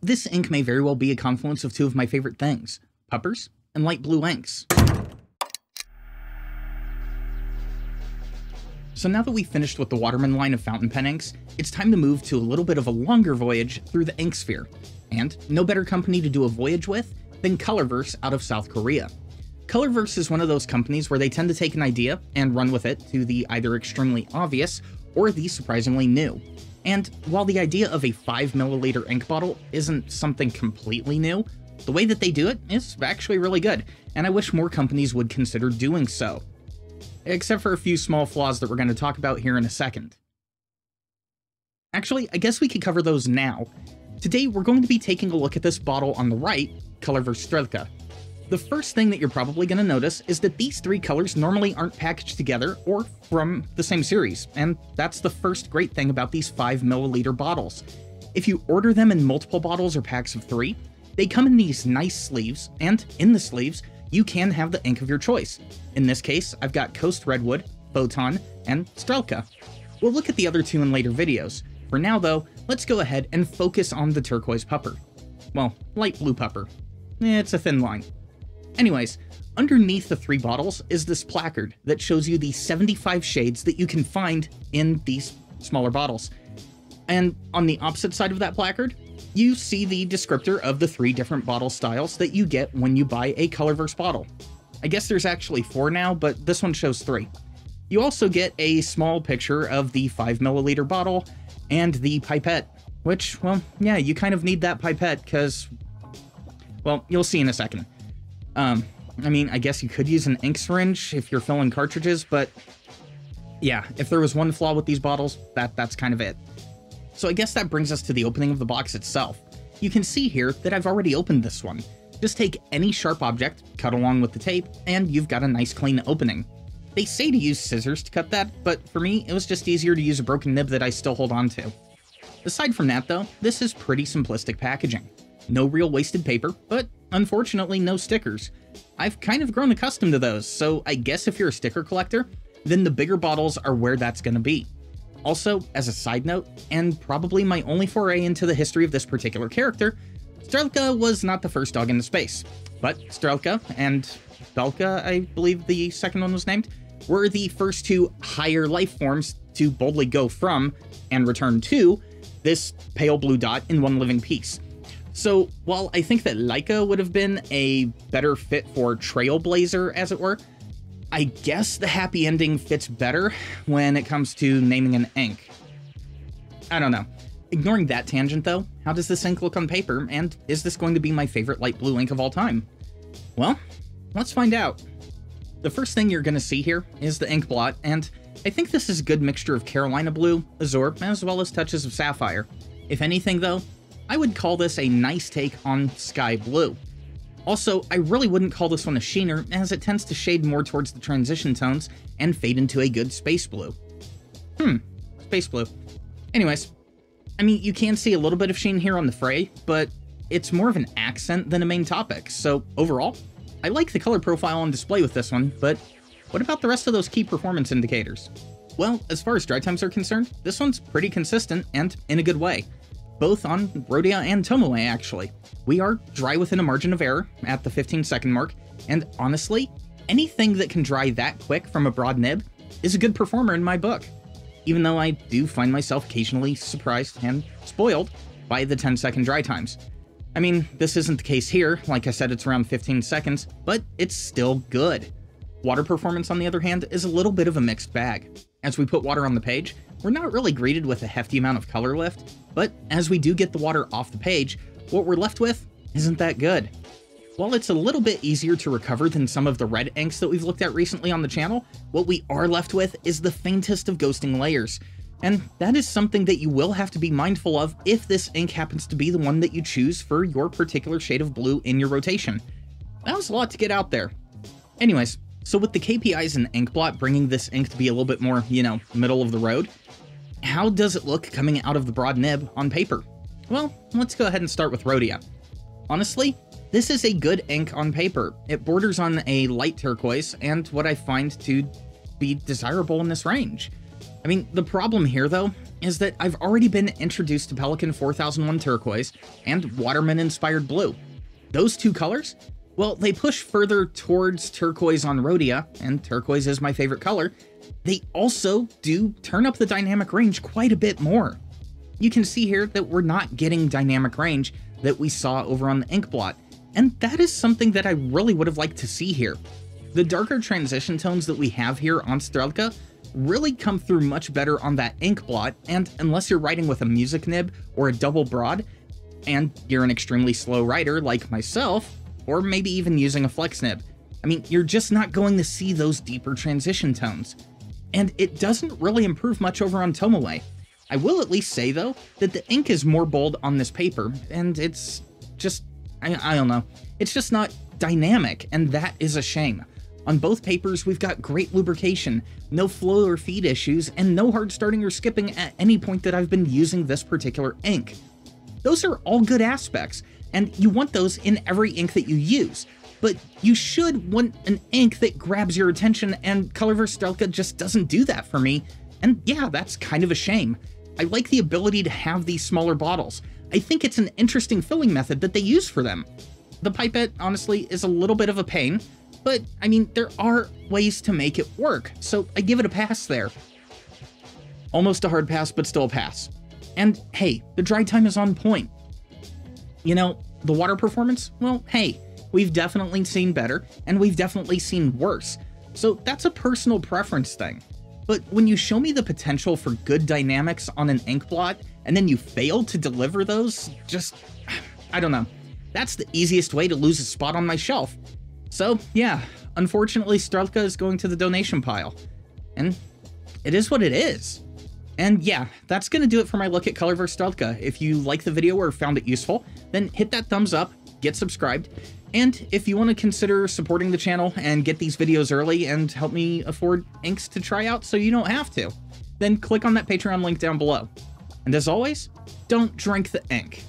this ink may very well be a confluence of two of my favorite things, puppers and light blue inks. So now that we've finished with the Waterman line of fountain pen inks, it's time to move to a little bit of a longer voyage through the ink sphere. And no better company to do a voyage with than Colorverse out of South Korea. Colorverse is one of those companies where they tend to take an idea and run with it to the either extremely obvious or the surprisingly new. And while the idea of a 5ml ink bottle isn't something completely new, the way that they do it is actually really good, and I wish more companies would consider doing so. Except for a few small flaws that we're going to talk about here in a second. Actually, I guess we could cover those now. Today, we're going to be taking a look at this bottle on the right, Colorverse Strelka. The first thing that you're probably going to notice is that these three colors normally aren't packaged together or from the same series, and that's the first great thing about these 5ml bottles. If you order them in multiple bottles or packs of 3, they come in these nice sleeves, and in the sleeves, you can have the ink of your choice. In this case, I've got Coast Redwood, Photon, and Strelka. We'll look at the other two in later videos. For now though, let's go ahead and focus on the turquoise pupper. Well, light blue pupper. It's a thin line. Anyways, underneath the three bottles is this placard that shows you the 75 shades that you can find in these smaller bottles. And on the opposite side of that placard, you see the descriptor of the 3 different bottle styles that you get when you buy a Colorverse bottle. I guess there's actually 4 now, but this one shows 3. You also get a small picture of the 5ml bottle and the pipette, which, well, yeah, you kind of need that pipette because, well, you'll see in a second. I mean, I guess you could use an ink syringe if you're filling cartridges, but yeah, if there was one flaw with these bottles, that's kind of it. So I guess that brings us to the opening of the box itself. You can see here that I've already opened this one. Just take any sharp object, cut along with the tape, and you've got a nice clean opening. They say to use scissors to cut that, but for me, it was just easier to use a broken nib that I still hold on to. Aside from that though, this is pretty simplistic packaging. No real wasted paper, but unfortunately no stickers. I've kind of grown accustomed to those, so I guess if you're a sticker collector, then the bigger bottles are where that's gonna be. Also, as a side note, and probably my only foray into the history of this particular character, Strelka was not the first dog into space, but Strelka and Belka, I believe the second one was named, were the first 2 higher life forms to boldly go from, and return to, this pale blue dot in one living piece. So, while I think that Laika would have been a better fit for Trailblazer, as it were, I guess the happy ending fits better when it comes to naming an ink. I don't know. Ignoring that tangent though, how does this ink look on paper, and is this going to be my favorite light blue ink of all time? Well, let's find out. The first thing you're going to see here is the ink blot, and I think this is a good mixture of Carolina blue, azure, as well as touches of sapphire. If anything though, I would call this a nice take on sky blue. Also, I really wouldn't call this one a sheener, as it tends to shade more towards the transition tones and fade into a good space blue. Space blue. Anyways, I mean, you can see a little bit of sheen here on the fray, but it's more of an accent than a main topic, so overall, I like the color profile on display with this one, but what about the rest of those key performance indicators? Well, as far as dry times are concerned, this one's pretty consistent and in a good way. Both on Rhodia and Tomoe, actually. We are dry within a margin of error at the 15-second mark, and honestly, anything that can dry that quick from a broad nib is a good performer in my book, even though I do find myself occasionally surprised and spoiled by the 10-second dry times. I mean, this isn't the case here, like I said, it's around 15 seconds, but it's still good. Water performance, on the other hand, is a little bit of a mixed bag. As we put water on the page, we're not really greeted with a hefty amount of color lift, but as we do get the water off the page, what we're left with isn't that good. While it's a little bit easier to recover than some of the red inks that we've looked at recently on the channel, what we are left with is the faintest of ghosting layers. And that is something that you will have to be mindful of if this ink happens to be the one that you choose for your particular shade of blue in your rotation. That was a lot to get out there. Anyways, so with the KPIs and Inkblot bringing this ink to be a little bit more, middle of the road, how does it look coming out of the broad nib on paper? Well, let's go ahead and start with Rhodia. Honestly, this is a good ink on paper. It borders on a light turquoise and what I find to be desirable in this range. I mean, the problem here though is that I've already been introduced to Pelikan 4001 Turquoise and Waterman Inspired Blue. Those two colors, well, they push further towards turquoise on Rhodia, and turquoise is my favorite color. They also do turn up the dynamic range quite a bit more. You can see here that we're not getting dynamic range that we saw over on the ink blot, and that is something that I really would have liked to see here. The darker transition tones that we have here on Strelka really come through much better on that ink blot, and unless you're writing with a music nib or a double broad, and you're an extremely slow writer like myself, or maybe even using a flex nib, I mean, you're just not going to see those deeper transition tones. And it doesn't really improve much over on Tomoe. I will at least say, though, that the ink is more bold on this paper, and it's just, I don't know, it's just not dynamic, and that is a shame. On both papers, we've got great lubrication, no flow or feed issues, and no hard starting or skipping at any point that I've been using this particular ink. Those are all good aspects, and you want those in every ink that you use, but you should want an ink that grabs your attention, and Colorverse Strelka just doesn't do that for me, and yeah, that's kind of a shame. I like the ability to have these smaller bottles. I think it's an interesting filling method that they use for them. The pipette, honestly, is a little bit of a pain, but I mean, there are ways to make it work, so I give it a pass there. Almost a hard pass, but still a pass. And hey, the dry time is on point. You know, the water performance? Well, hey, we've definitely seen better, and we've definitely seen worse. So that's a personal preference thing. But when you show me the potential for good dynamics on an ink blot, and then you fail to deliver those, just, I don't know. That's the easiest way to lose a spot on my shelf. So yeah, unfortunately Strelka is going to the donation pile. And it is what it is. And yeah, that's going to do it for my look at Colorverse Strelka. If you liked the video or found it useful, then hit that thumbs up, get subscribed, and if you want to consider supporting the channel and get these videos early and help me afford inks to try out so you don't have to, then click on that Patreon link down below. And as always, don't drink the ink.